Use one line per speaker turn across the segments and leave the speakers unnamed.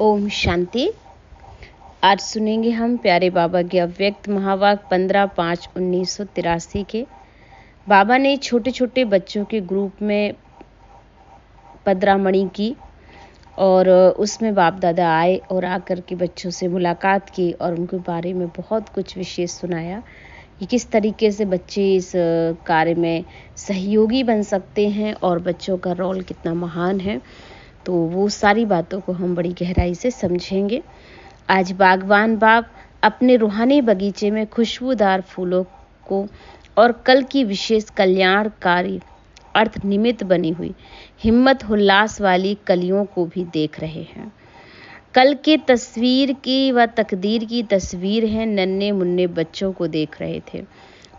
ओम शांति। आज सुनेंगे हम प्यारे बाबा के अव्यक्त महावाक्य 15/5/1983 के। बाबा ने छोटे छोटे बच्चों के ग्रुप में पदरामणि की और उसमें बाप दादा आए और आकर के बच्चों से मुलाकात की और उनके बारे में बहुत कुछ विशेष सुनाया कि किस तरीके से बच्चे इस कार्य में सहयोगी बन सकते हैं और बच्चों का रोल कितना महान है। तो वो सारी बातों को हम बड़ी गहराई से समझेंगे। आज बागवान बाप अपने रूहानी बगीचे में खुशबूदार फूलों को और कल की विशेष कल्याणकारी अर्थ निमित्त बनी हुई हिम्मत उल्लास वाली कलियों को भी देख रहे हैं। कल के तस्वीर की व तकदीर की तस्वीर है। नन्हे मुन्ने बच्चों को देख रहे थे।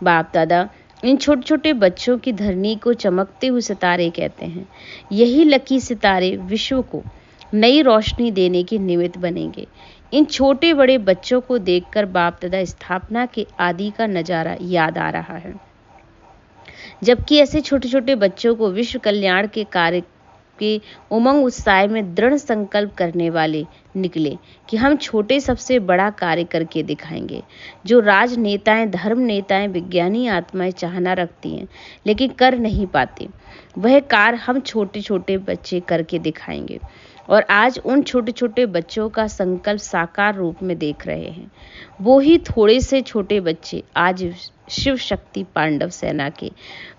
बाप दादा इन छोटे छोटे बच्चों की धरनी को चमकते हुए सितारे कहते हैं। यही लकी सितारे विश्व को नई रोशनी देने के निमित्त बनेंगे। इन छोटे बड़े बच्चों को देखकर बाप दादा स्थापना के आदि का नजारा याद आ रहा है। जबकि ऐसे छोटे छोटे बच्चों को विश्व कल्याण के कार्य के उमंग उत्साह में दृढ़ संकल्प करने वाले निकले कि हम छोटे सबसे बड़ा कार्य करके दिखाएंगे। जो राजनेताएं, धर्म नेताएं, विज्ञानी आत्माएं चाहना रखती हैं लेकिन कर नहीं पाते, वह कार्य हम छोटे छोटे बच्चे करके दिखाएंगे। और आज उन छोटे छोटे बच्चों का संकल्प साकार रूप में देख रहे हैं। वो ही थोड़े से छोटे बच्चे आज शिव शक्ति पांडव सेना के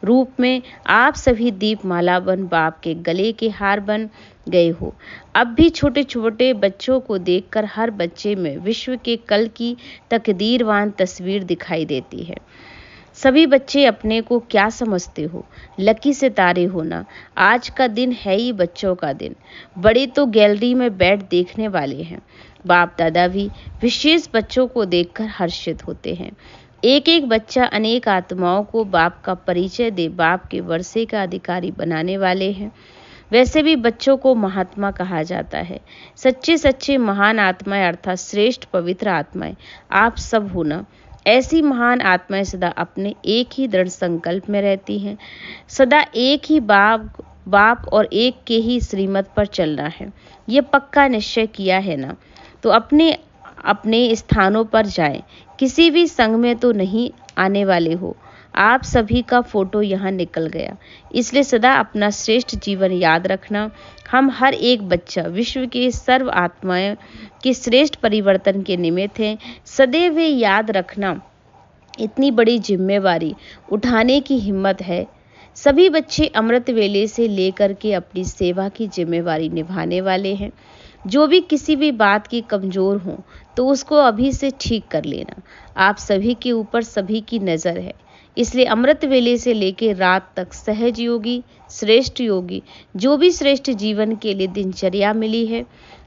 रूप में आप सभी दीपमाला बन बाप के गले के हार बन गए हो। अब भी छोटे छोटे बच्चों को देखकर हर बच्चे में विश्व के कल की तकदीरवान तस्वीर दिखाई देती है। सभी बच्चे अपने को क्या समझते हो? लकी सितारे होना। आज का दिन है ही बच्चों का दिन। बड़े तो गैलरी में बैठ देखने वाले हैं। बाप दादा भी विशेष बच्चों को देखकर हर्षित होते हैं। एक एक बच्चा अनेक आत्माओं को बाप का परिचय दे बाप के वर्षे का अधिकारी बनाने वाले हैं। वैसे भी बच्चों को महात्मा कहा जाता है। सच्चे सच्चे महान आत्माएं अर्थात श्रेष्ठ पवित्र आत्माएं आप सब हो ना। ऐसी महान आत्माएं सदा अपने एक ही दृढ़ संकल्प में रहती हैं। सदा एक ही बाप और एक के ही श्रीमत पर चलना है। ये पक्का निश्चय किया है ना, तो अपने अपने स्थानों पर जाएं। किसी भी संग में तो नहीं आने वाले हो। आप सभी का फोटो यहाँ निकल गया, इसलिए सदा अपना श्रेष्ठ जीवन याद रखना। हम हर एक बच्चा विश्व के सर्व आत्माएं के श्रेष्ठ परिवर्तन के निमित्त हैं। सदैव याद रखना, इतनी बड़ी जिम्मेवारी उठाने की हिम्मत है। सभी बच्चे अमृत वेले से लेकर के अपनी सेवा की जिम्मेवारी निभाने वाले हैं। जो भी किसी भी बात की कमजोर हो तो उसको अभी से ठीक कर लेना। आप सभी के ऊपर सभी की नज़र है, इसलिए अमृत वेले से लेकर रात तक सहज योगी, श्रेष्ठ योगी, जो भी श्रेष्ठ जीवन के लिए दिनचर्या मिली है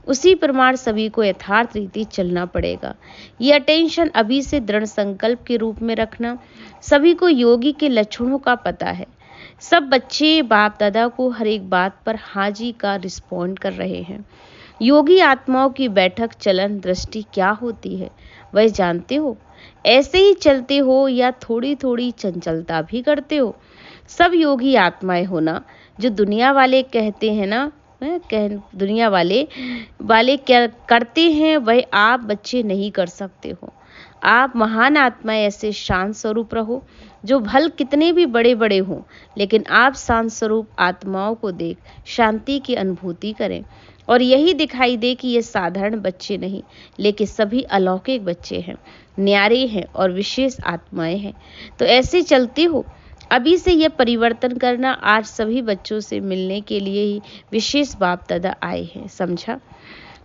उसी प्रमाण सभी को यथार्थ रीति चलना पड़ेगा। ये अटेंशन अभी से दृढ़ संकल्प के रूप में रखना। सभी को योगी के लक्षणों का पता है। सब बच्चे बाप दादा को हर एक बात पर हाजी का रिस्पॉन्ड कर रहे हैं। योगी आत्माओं की बैठक चलन दृष्टि क्या होती है वह जानते हो? ऐसे ही चलते हो या थोड़ी थोड़ी चंचलता भी करते हो? सब योगी आत्माएं हो ना। जो दुनिया वाले कहते हैं ना, दुनिया वाले क्या करते हैं वह आप बच्चे नहीं कर सकते हो। आप महान आत्माएं ऐसे शांत स्वरूप रहो। जो भल कितने भी बड़े बड़े हों लेकिन आप शांत स्वरूप आत्माओं को देख शांति की अनुभूति करें और यही दिखाई दे कि ये साधारण बच्चे नहीं लेकिन सभी अलौकिक बच्चे हैं, न्यारे हैं और विशेष आत्माएं हैं। तो ऐसे चलते हो। अभी से यह परिवर्तन करना। आज सभी बच्चों से मिलने के लिए ही विशेष बाप दादा आए हैं, समझा?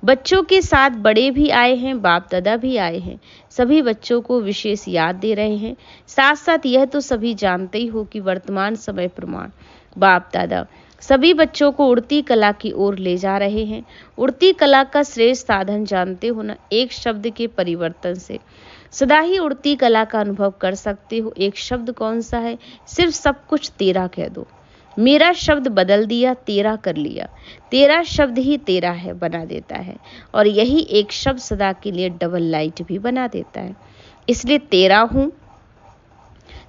बच्चों के साथ बड़े भी आए हैं, बाप दादा भी आए हैं। सभी बच्चों को विशेष याद दे रहे हैं। साथ साथ यह तो सभी जानते ही हो कि वर्तमान समय प्रमाण बाप दादा सभी बच्चों को उड़ती कला की ओर ले जा रहे हैं। उड़ती कला का श्रेष्ठ साधन जानते हो ना? एक शब्द के परिवर्तन से सदा ही उड़ती कला का अनुभव कर सकते हो। एक शब्द कौन सा है? सिर्फ सब कुछ तेरा कह दो। मेरा शब्द बदल दिया, तेरा कर लिया। तेरा शब्द ही तेरा है बना देता है और यही एक शब्द सदा के लिए डबल लाइट भी बना देता है। इसलिए तेरा हूं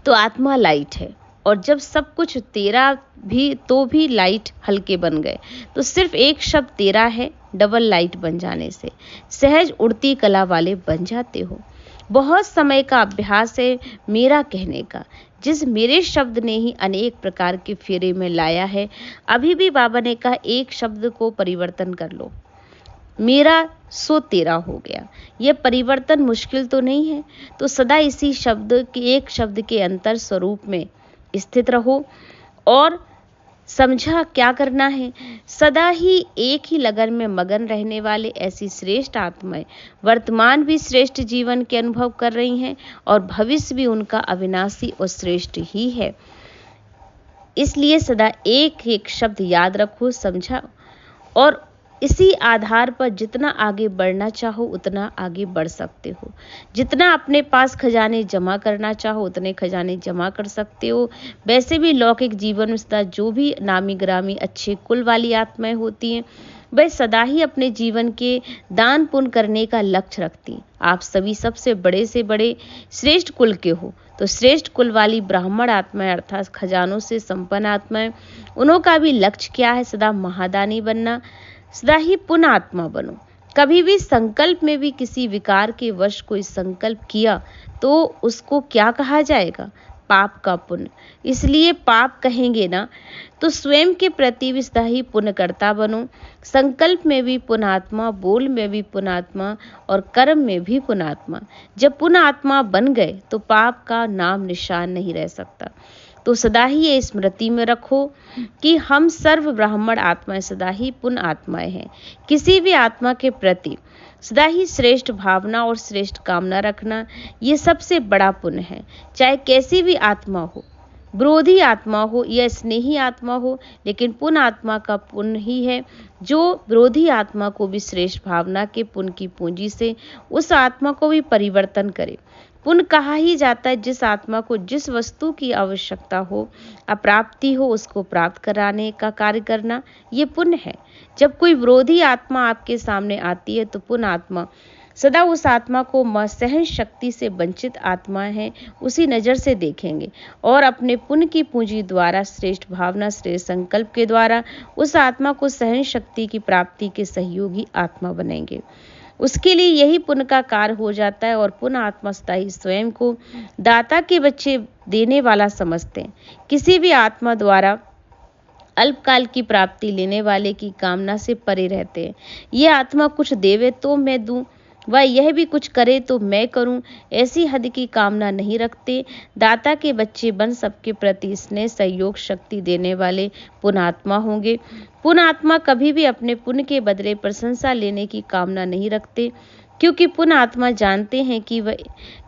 तो आत्मा लाइट है और जब सब कुछ तेरा भी तो भी लाइट हल्के बन गए। तो सिर्फ एक शब्द तेरा है डबल लाइट बन जाने से, सहज उड़ती कला वाले बन जाते हो। बहुत समय का अभ्यास है मेरा कहने का, जिस मेरे शब्द ने ही अनेक प्रकार के फेरे में लाया है। अभी भी बाबा ने कहा एक शब्द को परिवर्तन कर लो, मेरा सो तेरा हो गया। यह परिवर्तन मुश्किल तो नहीं है, तो सदा इसी शब्द के एक शब्द के अंतर स्वरूप में स्थित रहो और समझा क्या करना है। सदा ही एक ही लगन में मगन रहने वाले ऐसी श्रेष्ठ आत्माएं वर्तमान भी श्रेष्ठ जीवन के अनुभव कर रही हैं और भविष्य भी उनका अविनाशी और श्रेष्ठ ही है। इसलिए सदा एक एक शब्द याद रखो, समझा, और इसी आधार पर जितना आगे बढ़ना चाहो उतना आगे बढ़ सकते हो। जितना अपने पास खजाने जमा करना चाहो उतने खजाने जमा कर सकते हो। वैसे भी लौकिक जीवन में सदा जो भी नामी ग्रामी अच्छे कुल वाली आत्माएं होती हैं, वह सदा ही अपने जीवन के दान पुण्य करने का लक्ष्य रखती। आप सभी सबसे बड़े से बड़े श्रेष्ठ कुल के हो, तो श्रेष्ठ कुल वाली ब्राह्मण आत्माएं अर्थात खजानों से संपन्न आत्माएं, उनका भी लक्ष्य क्या है? सदा महादानी बनना, सदा ही पुण्य आत्मा बनो। कभी भी संकल्प में भी किसी विकार के वश कोई संकल्प किया तो उसको क्या कहा जाएगा? पाप का पुण्य। इसलिए पाप कहेंगे ना, तो स्वयं के प्रति भी सदा ही पुण्यकर्ता बनो। संकल्प में भी पुण्यात्मा, बोल में भी पुण्यात्मा और कर्म में भी पुण्यात्मा। जब पुण्यात्मा बन गए तो पाप का नाम निशान नहीं रह सकता। तो सदा ही ये स्मृति में रखो कि हम सर्व ब्राह्मण आत्माएं सदा ही पुण्य आत्माएं हैं। किसी भी आत्मा के प्रति सदा ही श्रेष्ठ भावना और श्रेष्ठ कामना रखना, ये सबसे बड़ा पुण्य है। चाहे कैसी भी आत्मा हो, विरोधी आत्मा हो या स्नेही आत्मा हो, लेकिन पुण्य आत्मा का पुण्य ही है जो विरोधी आत्मा को भी श्रेष्ठ भावना के पुण्य की पूंजी से उस आत्मा को भी परिवर्तन करे। पुण्य कहा ही जाता है जिस आत्मा को जिस वस्तु की आवश्यकता हो, अप्राप्ति हो, उसको प्राप्त कराने का कार्य करना, ये पुण्य है। जब कोई विरोधी आत्मा आपके सामने आती है तो पुण्य आत्मा सदा उस आत्मा को सहन शक्ति से वंचित आत्मा है उसी नज़र से देखेंगे और अपने पुण्य की पूंजी द्वारा, श्रेष्ठ भावना, श्रेष्ठ संकल्प के द्वारा उस आत्मा को सहन शक्ति की प्राप्ति के सहयोगी आत्मा बनेंगे। उसके लिए यही पुण्य का कार्य हो जाता है और पुण्य आत्मा सदा ही स्वयं को दाता के बच्चे देने वाला समझते हैं। किसी भी आत्मा द्वारा अल्पकाल की प्राप्ति लेने वाले की कामना से परे रहते हैं। ये आत्मा कुछ देवे तो मैं दूं, वह यह भी कुछ करे तो मैं करूं, ऐसी हद की कामना नहीं रखते। दाता के बच्चे बन सबके प्रति स्नेह, सहयोग, शक्ति देने वाले पुण्यात्मा होंगे। पुण्यात्मा कभी भी अपने पुण्य के बदले प्रशंसा लेने की कामना नहीं रखते, क्योंकि पुण्य आत्मा जानते हैं कि वह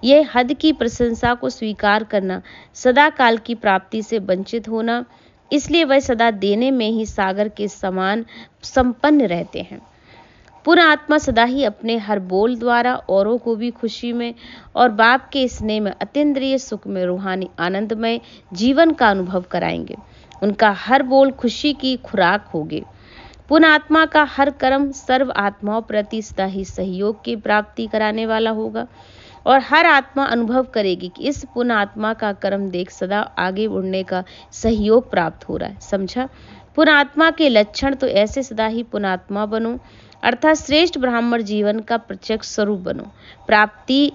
यह हद की प्रशंसा को स्वीकार करना सदा काल की प्राप्ति से वंचित होना, इसलिए वह सदा देने में ही सागर के समान संपन्न रहते हैं। पुण्य आत्मा सदा ही अपने हर बोल द्वारा औरों को भी खुशी में और बाप के स्नेह में, अतीन्द्रिय सुख में, रूहानी आनंदमय जीवन का अनुभव कराएंगे। उनका हर बोल खुशी की खुराक होगी। पुण्य आत्मा का हर कर्म सर्व आत्माओं प्रति सदा ही सहयोग की प्राप्ति कराने वाला होगा और हर आत्मा अनुभव करेगी कि इस पुण्य आत्मा का कर्म देख सदा आगे बढ़ने का सहयोग प्राप्त हो रहा है। समझा? पुण्य आत्मा के लक्षण तो ऐसे सदा ही पुण्य आत्मा बनो, अर्थात श्रेष्ठ ब्राह्मण जीवन का प्रत्यक्ष स्वरूप बनो। प्राप्ति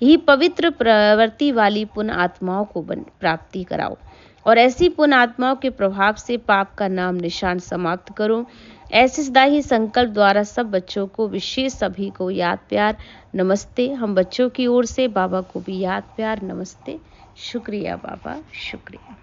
ही पवित्र प्रवृत्ति वाली पुण्य आत्माओं को प्राप्ति कराओ और ऐसी पुण्य आत्माओं के प्रभाव से पाप का नाम निशान समाप्त करो। ऐसे सदा ही संकल्प द्वारा सब बच्चों को, विशेष सभी को याद प्यार नमस्ते। हम बच्चों की ओर से बाबा को भी याद प्यार नमस्ते। शुक्रिया बाबा, शुक्रिया।